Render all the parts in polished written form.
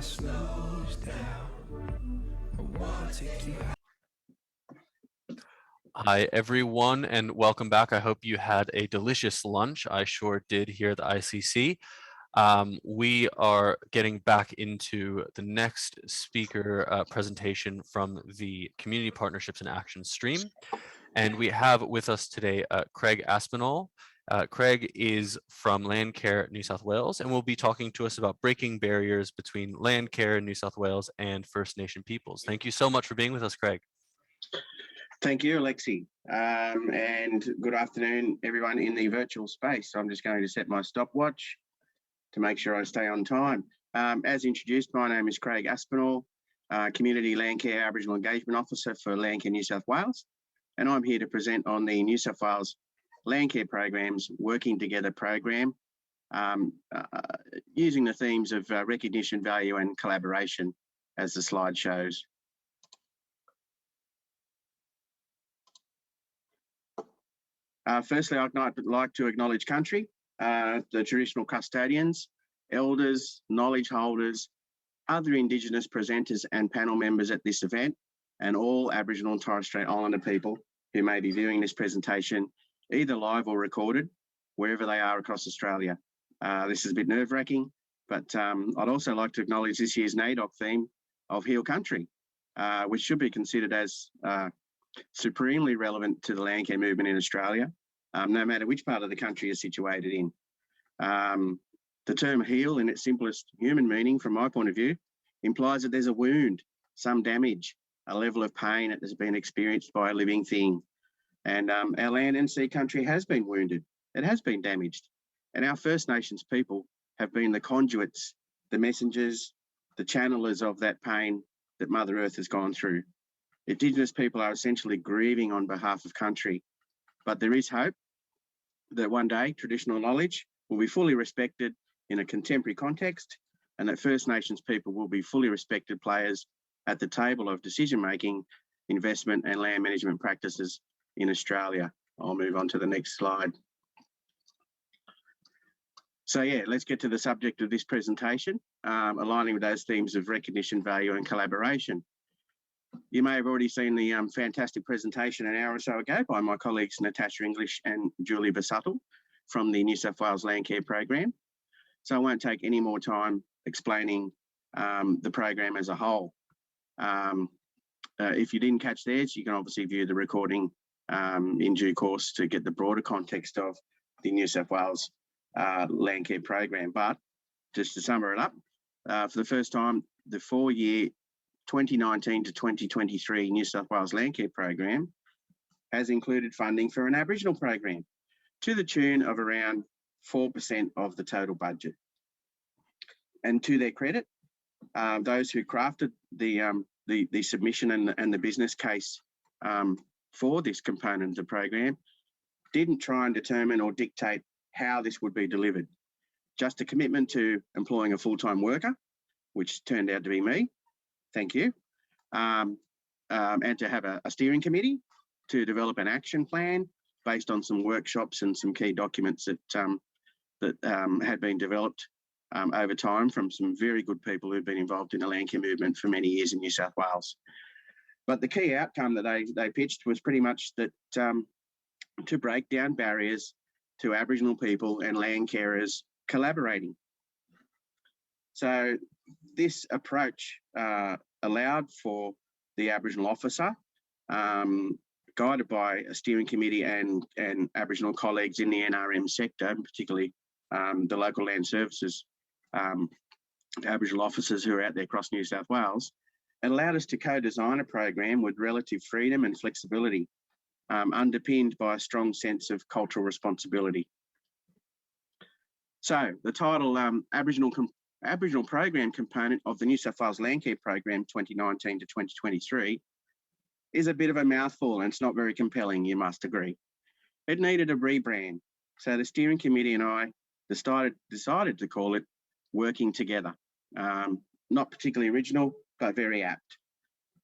slows down. I wanna take you out. Hi, everyone, and welcome back. I hope you had a delicious lunch. I sure did here at the ICC. We are getting back into the next speaker presentation from the Community Partnerships and Action stream. And we have with us today Craig Aspinall. Craig is from Landcare New South Wales and will be talking to us about breaking barriers between Landcare in New South Wales and First Nation peoples. Thank you so much for being with us, Craig. Thank you, Alexi, and good afternoon, everyone in the virtual space. I'm just going to set my stopwatch to make sure I stay on time. As introduced, my name is Craig Aspinall, Community Landcare Aboriginal Engagement Officer for Landcare New South Wales, and I'm here to present on the New South Wales Landcare Program's Working Together program, using the themes of recognition, value and collaboration as the slide shows. Firstly, I'd like to acknowledge country, the traditional custodians, elders, knowledge holders, other Indigenous presenters and panel members at this event, and all Aboriginal and Torres Strait Islander people who may be viewing this presentation, either live or recorded, wherever they are across Australia. This is a bit nerve-wracking, but I'd also like to acknowledge this year's NAIDOC theme of Heal Country, which should be considered as supremely relevant to the Landcare movement in Australia, no matter which part of the country you're situated in. The term heal, in its simplest human meaning, from my point of view, implies that there's a wound, some damage, a level of pain that has been experienced by a living thing. And our land and sea country has been wounded, it has been damaged. And our First Nations people have been the conduits, the messengers, the channelers of that pain that Mother Earth has gone through. Indigenous people are essentially grieving on behalf of country, but there is hope that one day traditional knowledge will be fully respected in a contemporary context, and that First Nations people will be fully respected players at the table of decision-making, investment and land management practices in Australia. I'll move on to the next slide. So yeah, let's get to the subject of this presentation, aligning with those themes of recognition, value and collaboration. You may have already seen the fantastic presentation an hour or so ago by my colleagues Natasha English and Julie Basuttle from the New South Wales Landcare program. So I won't take any more time explaining the program as a whole. If you didn't catch theirs, you can obviously view the recording in due course to get the broader context of the New South Wales Landcare program. But just to sum it up, for the first time, the 4-year 2019 to 2023 New South Wales Landcare program has included funding for an Aboriginal program to the tune of around 4% of the total budget. And to their credit, those who crafted the submission and the business case for this component of the program didn't try and determine or dictate how this would be delivered. Just a commitment to employing a full-time worker, which turned out to be me. Thank you. And to have a steering committee to develop an action plan based on some workshops and some key documents that had been developed over time from some very good people who've been involved in the Landcare movement for many years in New South Wales. But the key outcome that they pitched was pretty much that to break down barriers to Aboriginal people and land carers collaborating. So this approach allowed for the Aboriginal officer, guided by a steering committee and Aboriginal colleagues in the NRM sector, and particularly the local land services Aboriginal officers who are out there across New South Wales, it allowed us to co-design a program with relative freedom and flexibility, underpinned by a strong sense of cultural responsibility. So the title Aboriginal program component of the New South Wales Landcare program 2019 to 2023 is a bit of a mouthful, and it's not very compelling, you must agree. It needed a rebrand. So the steering committee and I decided to call it Working Together. Not particularly original, but very apt.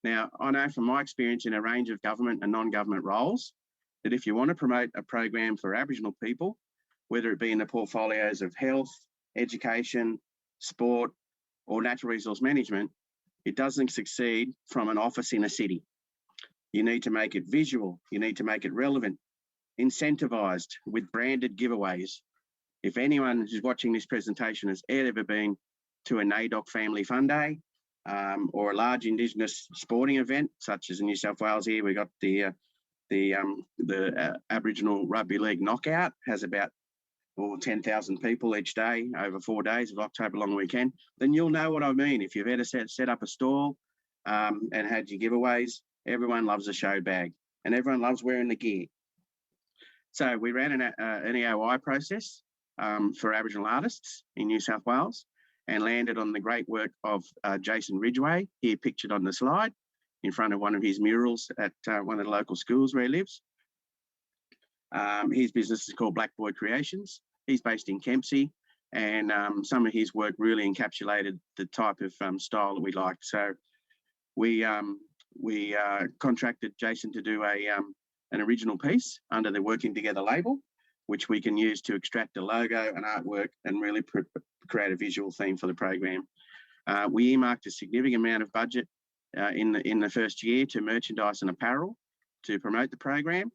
Now, I know from my experience in a range of government and non-government roles that if you want to promote a program for Aboriginal people, whether it be in the portfolios of health, education, sport, or natural resource management, it doesn't succeed from an office in a city. You need to make it visual. You need to make it relevant, incentivized with branded giveaways. If anyone who's watching this presentation has ever been to a NAIDOC Family Fun Day or a large Indigenous sporting event, such as in New South Wales here, we got the Aboriginal Rugby League Knockout, has about 10,000 people each day over 4 days of October long weekend, then you'll know what I mean. If you've ever set up a stall and had your giveaways, everyone loves a show bag and everyone loves wearing the gear. So we ran an EOI process for Aboriginal artists in New South Wales and landed on the great work of Jason Ridgway, here pictured on the slide, in front of one of his murals at one of the local schools where he lives. His business is called Black Boy Creations. He's based in Kempsey, and some of his work really encapsulated the type of style that we like. So we contracted Jason to do an original piece under the Working Together label, which we can use to extract a logo and artwork and really create a visual theme for the program. We earmarked a significant amount of budget in the first year to merchandise and apparel to promote the program,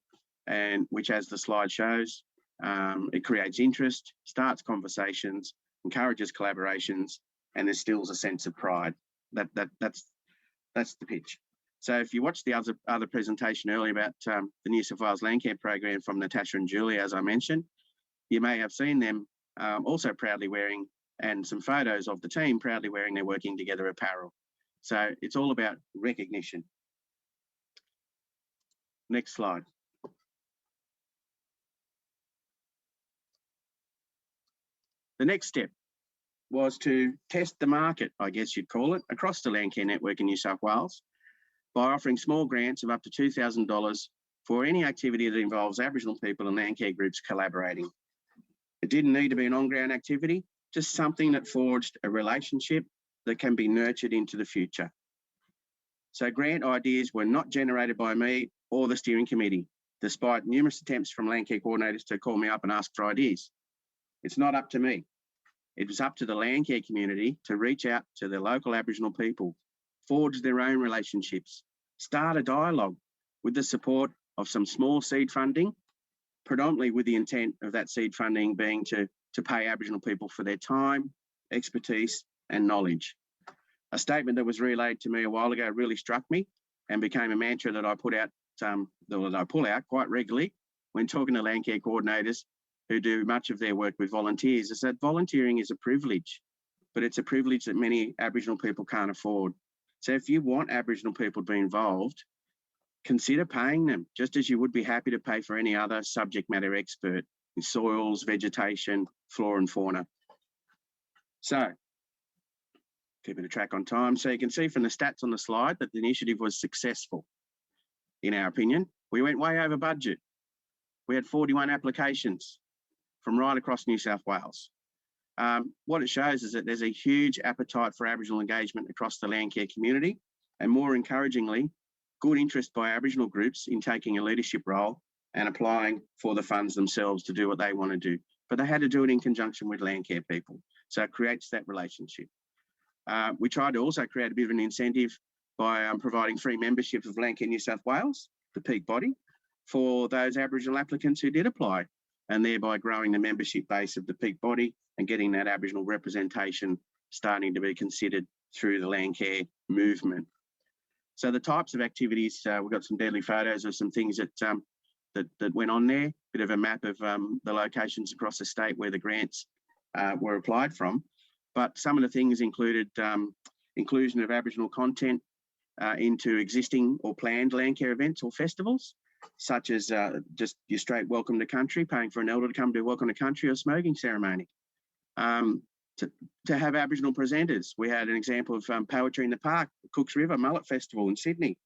and which, as the slide shows, it creates interest, starts conversations, encourages collaborations, and instills a sense of pride. That's the pitch. So if you watched the other presentation earlier about the New South Wales Landcare program from Natasha and Julia, as I mentioned, you may have seen them also proudly wearing, and some photos of the team proudly wearing their Working Together apparel. So it's all about recognition. Next slide. The next step was to test the market, I guess you'd call it, across the Landcare network in New South Wales by offering small grants of up to $2,000 for any activity that involves Aboriginal people and Landcare groups collaborating. It didn't need to be an on-ground activity, just something that forged a relationship that can be nurtured into the future. So grant ideas were not generated by me or the steering committee, despite numerous attempts from Landcare coordinators to call me up and ask for ideas. It's not up to me. It was up to the Landcare community to reach out to the local Aboriginal people, forge their own relationships, start a dialogue with the support of some small seed funding, predominantly with the intent of that seed funding being to pay Aboriginal people for their time, expertise, and knowledge. A statement that was relayed to me a while ago really struck me and became a mantra that I put out, that I pull out quite regularly when talking to Landcare coordinators who do much of their work with volunteers, is that volunteering is a privilege, but it's a privilege that many Aboriginal people can't afford. So if you want Aboriginal people to be involved, consider paying them, just as you would be happy to pay for any other subject matter expert in soils, vegetation, flora and fauna. So, keeping a track on time. So you can see from the stats on the slide that the initiative was successful, in our opinion. We went way over budget. We had 41 applications from right across New South Wales. What it shows is that there's a huge appetite for Aboriginal engagement across the Landcare community, and more encouragingly, good interest by Aboriginal groups in taking a leadership role and applying for the funds themselves to do what they want to do. But they had to do it in conjunction with Landcare people. So it creates that relationship. We tried to also create a bit of an incentive by providing free membership of Landcare New South Wales, the peak body, for those Aboriginal applicants who did apply, and thereby growing the membership base of the peak body and getting that Aboriginal representation starting to be considered through the Landcare movement. So the types of activities, we've got some deadly photos of some things that went on there, bit of a map of the locations across the state where the grants were applied from. But some of the things included inclusion of Aboriginal content into existing or planned Landcare events or festivals, such as just your straight welcome to country, paying for an elder to come to welcome to country or smoking ceremony. To have Aboriginal presenters. We had an example of Poetry in the Park, Cooks River Mullet Festival in Sydney.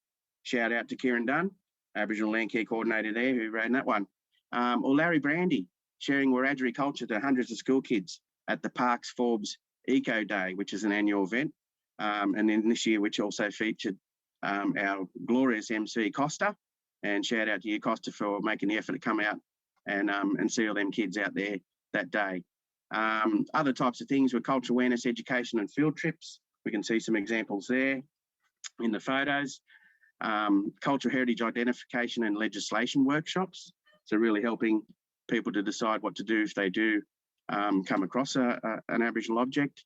Shout out to Kieran Dunn, Aboriginal Landcare coordinator there, who ran that one. Or Larry Brandy, sharing Wiradjuri culture to hundreds of school kids at the Parks Forbes Eco Day, which is an annual event. And then this year, which also featured our glorious MC Costa. And shout out to you, Costa, for making the effort to come out and see all them kids out there that day. Other types of things were cultural awareness, education and field trips. We can see some examples there in the photos. Cultural heritage identification and legislation workshops. So really helping people to decide what to do if they do come across an Aboriginal object.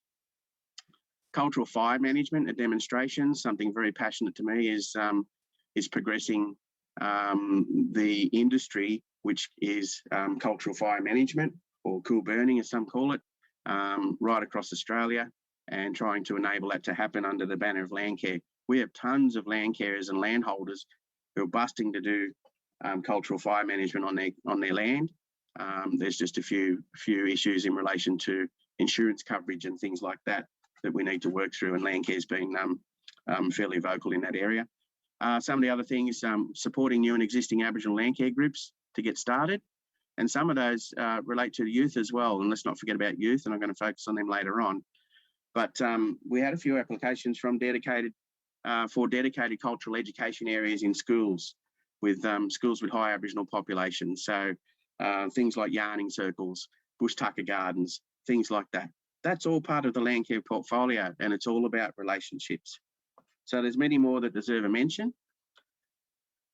Cultural fire management and demonstrations. Something very passionate to me is progressing the industry, which is cultural fire management, or cool burning as some call it, right across Australia, and trying to enable that to happen under the banner of Landcare. We have tons of landcarers and landholders who are busting to do cultural fire management on their land. There's just a few issues in relation to insurance coverage and things like that we need to work through, and Landcare's been fairly vocal in that area. Some of the other things, supporting new and existing Aboriginal Landcare groups to get started. And some of those relate to the youth as well. And let's not forget about youth, and I'm going to focus on them later on. But we had a few applications from dedicated cultural education areas in schools with high Aboriginal populations. So things like yarning circles, bush tucker gardens, things like that. That's all part of the Landcare portfolio, and it's all about relationships. So there's many more that deserve a mention.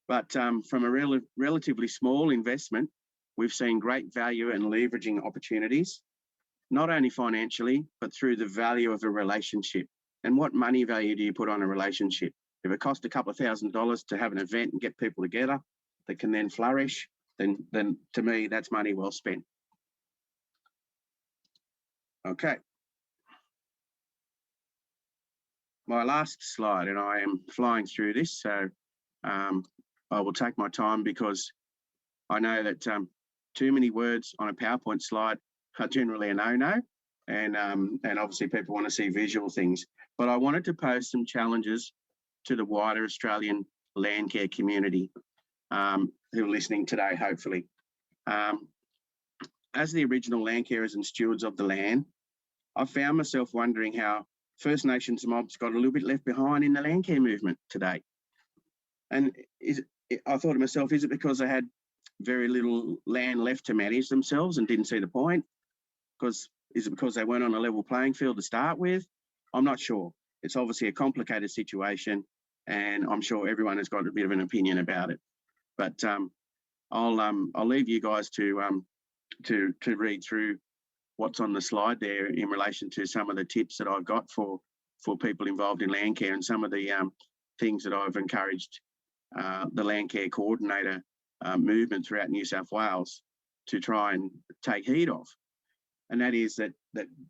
But from a relatively small investment, we've seen great value and leveraging opportunities, not only financially, but through the value of a relationship. And what money value do you put on a relationship? If it costs a couple of $1,000s to have an event and get people together that can then flourish, then to me, that's money well spent. Okay. My last slide, and I am flying through this, so I will take my time because I know that too many words on a PowerPoint slide are generally a no-no, and obviously people want to see visual things. But I wanted to pose some challenges to the wider Australian Landcare community who are listening today, hopefully. As the original Landcarers and stewards of the land, I found myself wondering how First Nations mobs got a little bit left behind in the Landcare movement today. And I thought to myself, is it because they had very little land left to manage themselves and didn't see the point? Is it because they weren't on a level playing field to start with? I'm not sure. It's obviously a complicated situation, and I'm sure everyone has got a bit of an opinion about it. But I'll leave you guys to read through what's on the slide there in relation to some of the tips that I've got for people involved in Landcare, and some of the things that I've encouraged the Landcare coordinator movement throughout New South Wales to try and take heed of. And that is that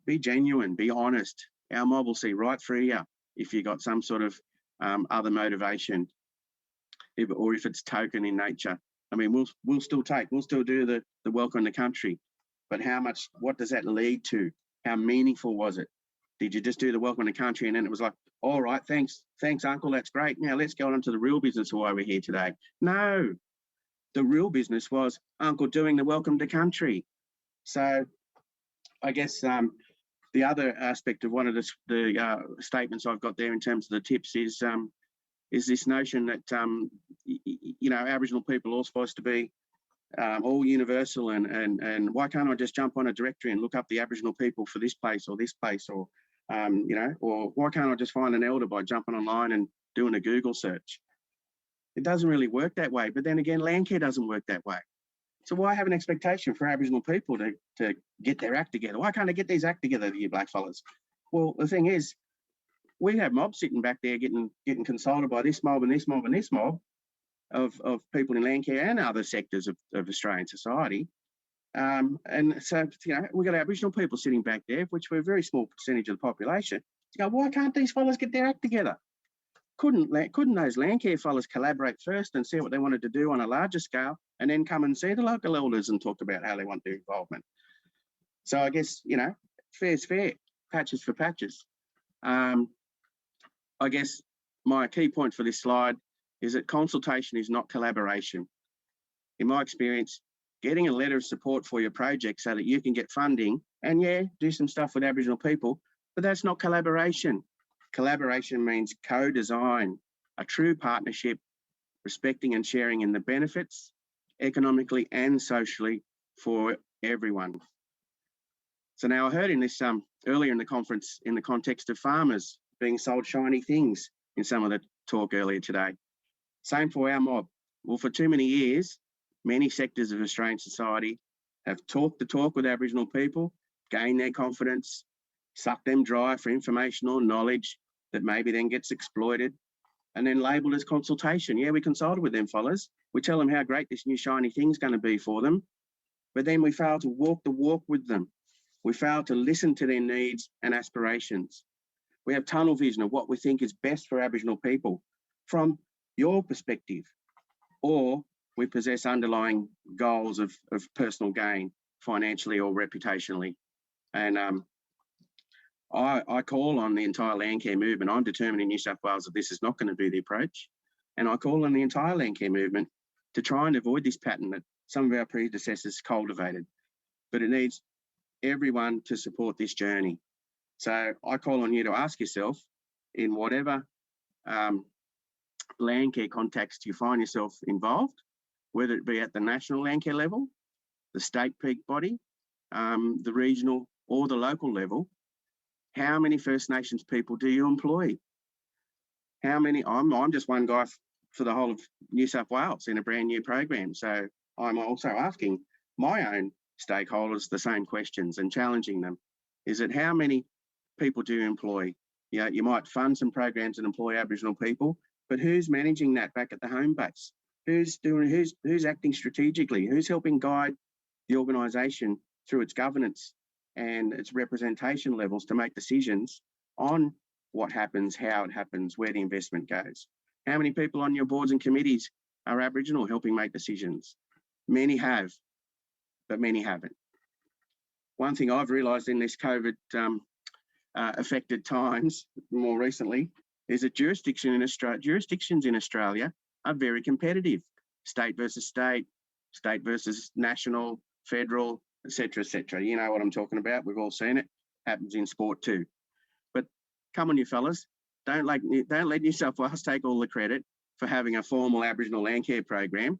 be genuine, be honest. Our mob will see right through you if you've got some sort of other motivation, or if it's token in nature. I mean, we'll still do the welcome to country, but what does that lead to? How meaningful was it? Did you just do the welcome to country and then it was like, all right, thanks, Uncle, that's great. Now let's go on to the real business of why we're here today. No, the real business was Uncle doing the welcome to country. So I guess the other aspect of one of the statements I've got there in terms of the tips is this notion that, Aboriginal people are all supposed to be all universal, and why can't I just jump on a directory and look up the Aboriginal people for this place, or or why can't I just find an elder by jumping online and doing a Google search? It doesn't really work that way. But then again, Landcare doesn't work that way. So why have an expectation for Aboriginal people to get their act together? Why can't they get these act together, you blackfellas? Well, the thing is, we have mobs sitting back there getting consulted by this mob and this mob and this mob of people in Landcare and other sectors of Australian society. And so, we've got Aboriginal people sitting back there, which we're a very small percentage of the population. To go, why can't these fellas get their act together? Couldn't those Landcare fellas collaborate first and see what they wanted to do on a larger scale, and then come and see the local elders and talk about how they want their involvement? So I guess, fair's fair, patches for patches. I guess my key point for this slide is that consultation is not collaboration. In my experience, getting a letter of support for your project so that you can get funding and do some stuff with Aboriginal people, but that's not collaboration. Collaboration means co-design, a true partnership, respecting and sharing in the benefits, economically and socially, for everyone. So now I heard in this earlier in the conference, in the context of farmers being sold shiny things in some of the talk earlier today. Same for our mob. Well, for too many years, many sectors of Australian society have talked the talk with Aboriginal people, gained their confidence, sucked them dry for information or knowledge that maybe then gets exploited, and then labelled as consultation. Yeah, we consulted with them fellas. We tell them how great this new shiny thing's going to be for them, but then we fail to walk the walk with them. We fail to listen to their needs and aspirations. We have tunnel vision of what we think is best for Aboriginal people from your perspective, or we possess underlying goals of personal gain, financially or reputationally. And I call on the entire Landcare movement. I'm determined in New South Wales that this is not going to be the approach. And I call on the entire Landcare movement to try and avoid this pattern that some of our predecessors cultivated. But it needs everyone to support this journey. So I call on you to ask yourself, in whatever Landcare context you find yourself involved, whether it be at the national Landcare level, the state peak body, the regional or the local level, how many First Nations people do you employ? How many? I'm just one guy for the whole of New South Wales in a brand new program. So I'm also asking my own stakeholders the same questions and challenging them. Is it how many people do you employ? Yeah, you might fund some programs and employ Aboriginal people, but who's managing that back at the home base? Who's acting strategically? Who's helping guide the organisation through its governance and its representation levels to make decisions on what happens, how it happens, where the investment goes? How many people on your boards and committees are Aboriginal helping make decisions? Many have, but many haven't. One thing I've realised in this COVID affected times more recently is that jurisdictions in Australia are very competitive. State versus state, state versus national, federal, etc., etc. You know what I'm talking about. We've all seen it. Happens in sport too. But come on, you fellas, don't let New South Wales take all the credit for having a formal Aboriginal Landcare program.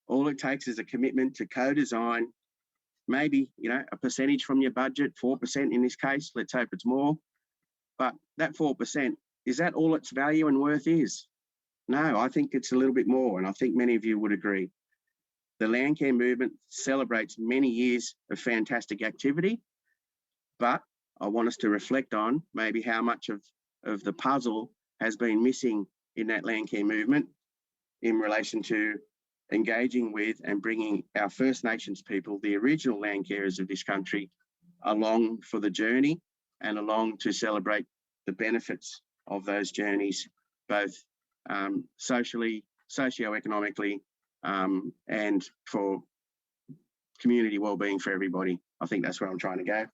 All it takes is a commitment to co-design, maybe, you know, a percentage from your budget, 4% in this case. Let's hope it's more. But that 4%, is that all its value and worth is? No, I think it's a little bit more, and I think many of you would agree. The Landcare movement celebrates many years of fantastic activity, but I want us to reflect on maybe how much of the puzzle has been missing in that Landcare movement in relation to engaging with and bringing our First Nations people, the original Landcarers of this country, along for the journey and along to celebrate the benefits of those journeys, both socially, socio-economically, and for community wellbeing for everybody. I think that's where I'm trying to go.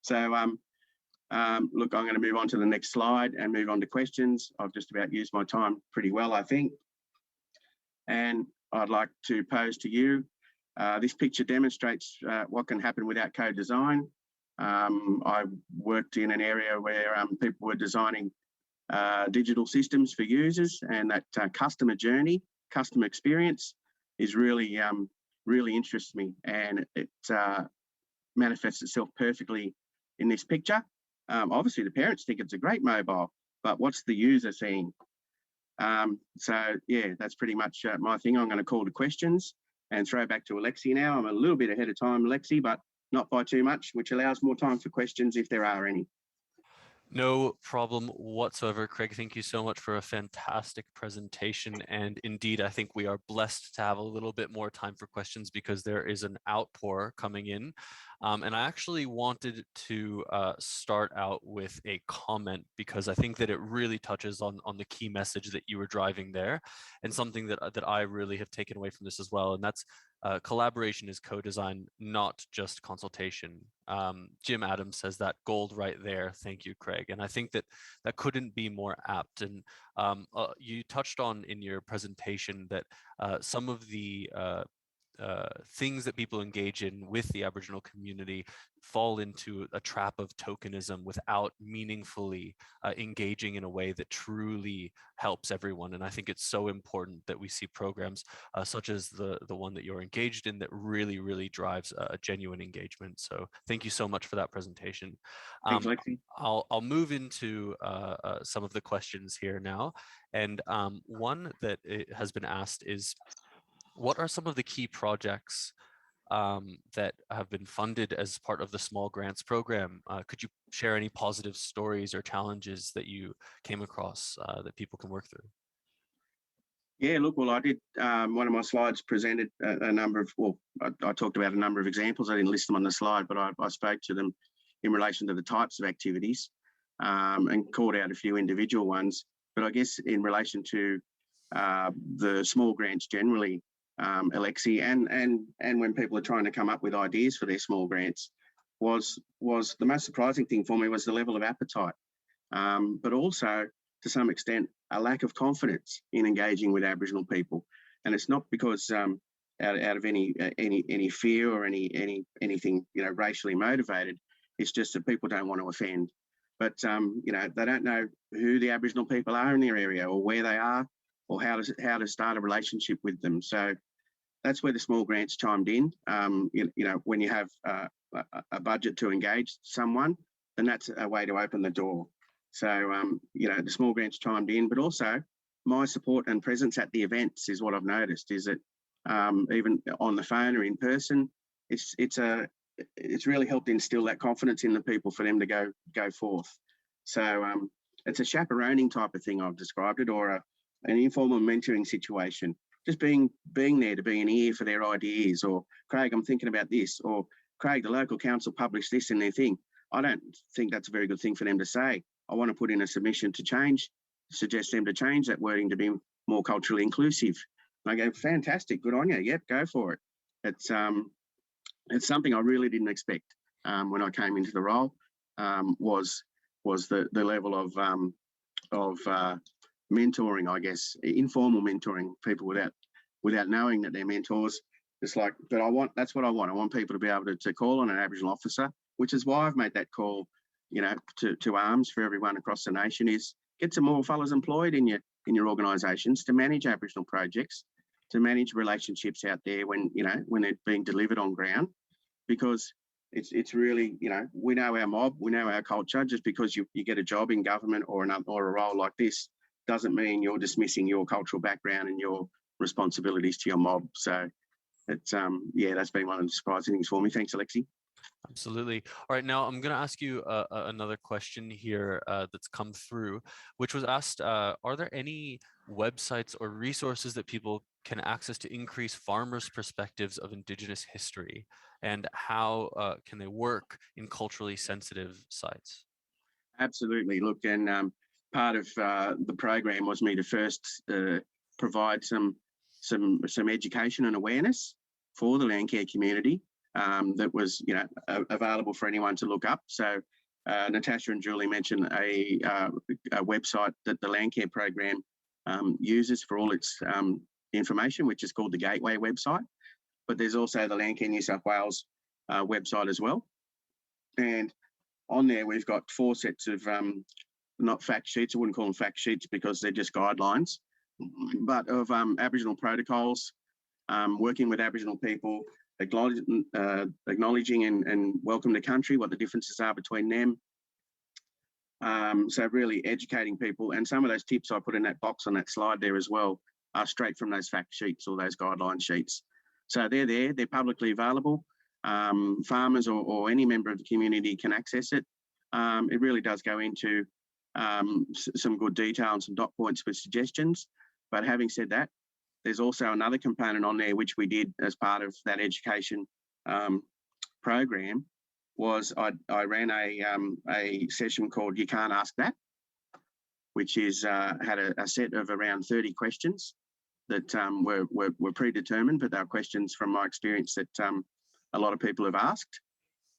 So, look, I'm going to move on to the next slide and move on to questions. I've just about used my time pretty well, I think. And I'd like to pose to you, this picture demonstrates what can happen without co-design. I worked in an area where people were designing digital systems for users, and that customer journey, customer experience is really, really interests me, and it manifests itself perfectly in this picture. Obviously, the parents think it's a great mobile, but what's the user seeing? So, yeah, that's pretty much my thing. I'm going to call to questions and throw back to Alexi now. I'm a little bit ahead of time, Alexi, but not by too much, which allows more time for questions if there are any. No problem whatsoever, Craig. Thank you so much for a fantastic presentation. And indeed, I think we are blessed to have a little bit more time for questions because there is an outpour coming in. And I actually wanted to start out with a comment because I think that it really touches on the key message that you were driving there, and something that I really have taken away from this as well. And that's collaboration is co-design, not just consultation. Jim Adams says that gold right there. Thank you, Craig. And I think that that couldn't be more apt. And you touched on in your presentation that some of the things that people engage in with the Aboriginal community fall into a trap of tokenism without meaningfully engaging in a way that truly helps everyone. And I think it's so important that we see programs such as the one that you're engaged in that really, really drives a genuine engagement. So thank you so much for that presentation. Thanks, Lexi. I'll move into some of the questions here now. And one that has been asked is, what are some of the key projects that have been funded as part of the small grants program? Could you share any positive stories or challenges that you came across that people can work through? Yeah, look, well, I did, one of my slides presented a number of, well, I talked about a number of examples. I didn't list them on the slide, but I spoke to them in relation to the types of activities and called out a few individual ones. But I guess in relation to the small grants generally, Alexi, and when people are trying to come up with ideas for their small grants, was the most surprising thing for me was the level of appetite, but also to some extent a lack of confidence in engaging with Aboriginal people. And it's not because out of any fear or anything racially motivated. It's just that people don't want to offend. But they don't know who the Aboriginal people are in their area or where they are or how to start a relationship with them. So that's where the small grants chimed in. When you have a budget to engage someone, then that's a way to open the door. So, the small grants chimed in, but also my support and presence at the events is what I've noticed, is that even on the phone or in person, it's really helped instill that confidence in the people for them to go forth. So it's a chaperoning type of thing, I've described it, or an informal mentoring situation. Just being there to be an ear for their ideas, or Craig, I'm thinking about this, or Craig, the local council published this in their thing. I don't think that's a very good thing for them to say. I want to put in a submission to suggest them to change that wording to be more culturally inclusive. And I go, fantastic, good on you. Yep, go for it. It's something I really didn't expect when I came into the role. Was the level of mentoring, I guess, informal mentoring people without knowing that they're mentors. It's like, but that's what I want. I want people to be able to call on an Aboriginal officer, which is why I've made that call, to ARMS for everyone across the nation, is get some more fellas employed in your organisations to manage Aboriginal projects, to manage relationships out there when they're being delivered on ground, because it's really, we know our mob, we know our culture. Just because you get a job in government or a role like this doesn't mean you're dismissing your cultural background and your responsibilities to your mob. So it's that's been one of the surprising things for me. Thanks, Alexi. Absolutely. All right, now I'm going to ask you another question here that's come through, which was asked, are there any websites or resources that people can access to increase farmers' perspectives of Indigenous history, and how can they work in culturally sensitive sites? Absolutely. Look, and part of the program was me to first provide some education and awareness for the Landcare community that was available for anyone to look up. So Natasha and Julie mentioned a website that the Landcare program uses for all its information, which is called the Gateway website. But there's also the Landcare New South Wales website as well. And on there, we've got 4 sets of not fact sheets. I wouldn't call them fact sheets because they're just guidelines, but of Aboriginal protocols, working with Aboriginal people, acknowledging and welcome to country, what the differences are between them. So really educating people. And some of those tips I put in that box on that slide there as well are straight from those fact sheets or those guideline sheets. So they're there, they're publicly available. Farmers or any member of the community can access it. It really does go into some good detail and some dot points with suggestions. But having said that, there's also another component on there which we did as part of that education program. Was I ran a session called "You Can't Ask That," which is had a set of around 30 questions that were predetermined, but they were questions from my experience that a lot of people have asked.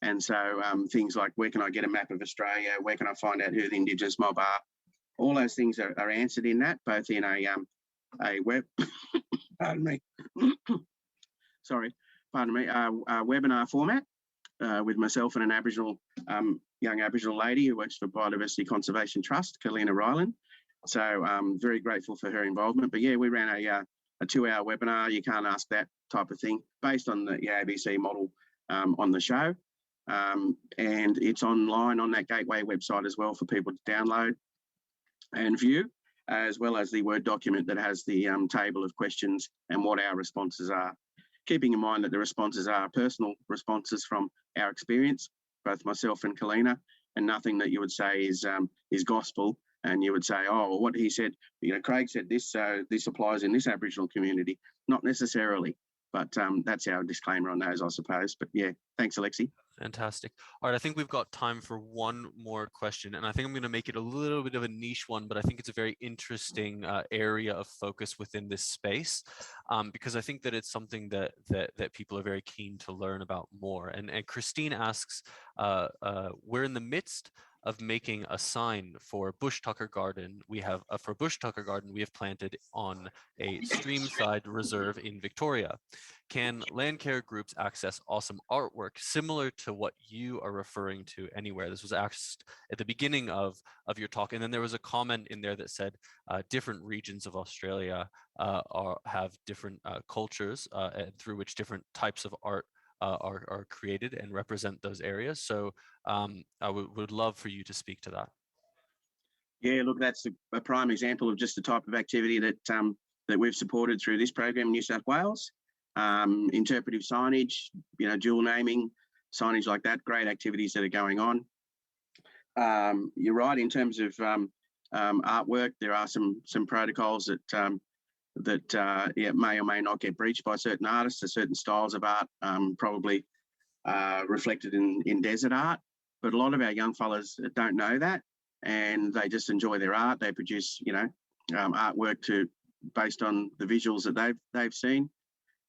And so things like, where can I get a map of Australia? Where can I find out who the Indigenous mob are? All those things are answered in that, both in a web, pardon me, webinar format with myself and an Aboriginal young Aboriginal lady who works for Biodiversity Conservation Trust, Kalina Ryland. So I'm very grateful for her involvement. But yeah, we ran a 2-hour webinar. You can't ask that type of thing, based on the ABC model on the show. And it's online on that Gateway website as well for people to download and view, as well as the Word document that has the table of questions and what our responses are. Keeping in mind that the responses are personal responses from our experience, both myself and Kalina, and nothing that you would say is gospel. And you would say, oh, well, what he said, Craig said this, so this applies in this Aboriginal community. Not necessarily, but that's our disclaimer on those, I suppose. But yeah, thanks, Alexi. Fantastic. All right, I think we've got time for one more question, and I think I'm going to make it a little bit of a niche one, but I think it's a very interesting area of focus within this space, because I think that it's something that people are very keen to learn about more. And Christine asks, we're in the midst of making a sign for Bush Tucker Garden. We have for Bush Tucker Garden we have planted on a streamside reserve in Victoria. Can Landcare groups access awesome artwork similar to what you are referring to anywhere? This was asked at the beginning of your talk, and then there was a comment in there that said different regions of Australia have different cultures through which different types of art are created and represent those areas. So I would love for you to speak to that. Yeah, look, that's a prime example of just the type of activity that that we've supported through this program in New South Wales. Interpretive signage, dual naming, signage like that, great activities that are going on. You're right, in terms of artwork, there are some protocols that may or may not get breached by certain artists. Certain styles of art probably reflected in desert art, but a lot of our young fellas don't know that, and they just enjoy their art. They produce artwork based on the visuals that they've seen.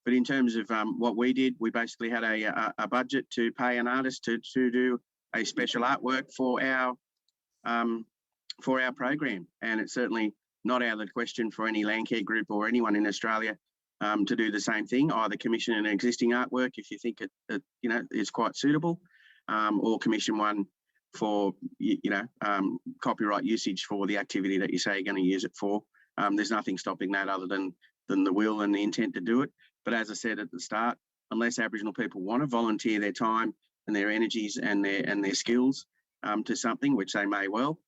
But in terms of what we did, we basically had a budget to pay an artist to do a special artwork for our program, and it's certainly not out of the question for any Landcare group or anyone in Australia to do the same thing. Either commission an existing artwork if you think it is quite suitable, or commission one for copyright usage for the activity that you say you're going to use it for. There's nothing stopping that other than the will and the intent to do it. But as I said at the start, unless Aboriginal people want to volunteer their time and their energies and their skills to something, which they may well,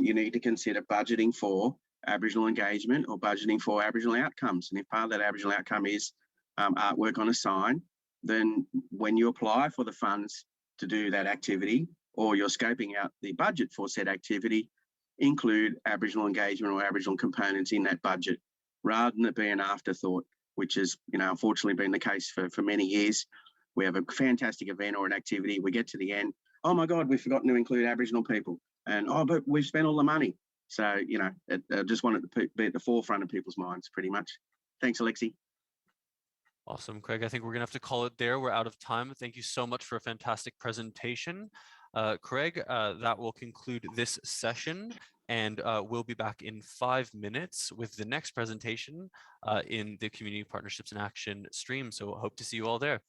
you need to consider budgeting for Aboriginal engagement or budgeting for Aboriginal outcomes. And if part of that Aboriginal outcome is artwork on a sign, then when you apply for the funds to do that activity, or you're scoping out the budget for said activity, include Aboriginal engagement or Aboriginal components in that budget, rather than it be an afterthought, which has unfortunately been the case for many years. We have a fantastic event or an activity, we get to the end, oh my God, we've forgotten to include Aboriginal people, and oh, but we've spent all the money. So, I just want it to be at the forefront of people's minds, pretty much. Thanks, Alexi. Awesome, Craig. I think we're going to have to call it there. We're out of time. Thank you so much for a fantastic presentation. Craig, that will conclude this session, and we'll be back in 5 minutes with the next presentation in the Community Partnerships in Action stream. So hope to see you all there.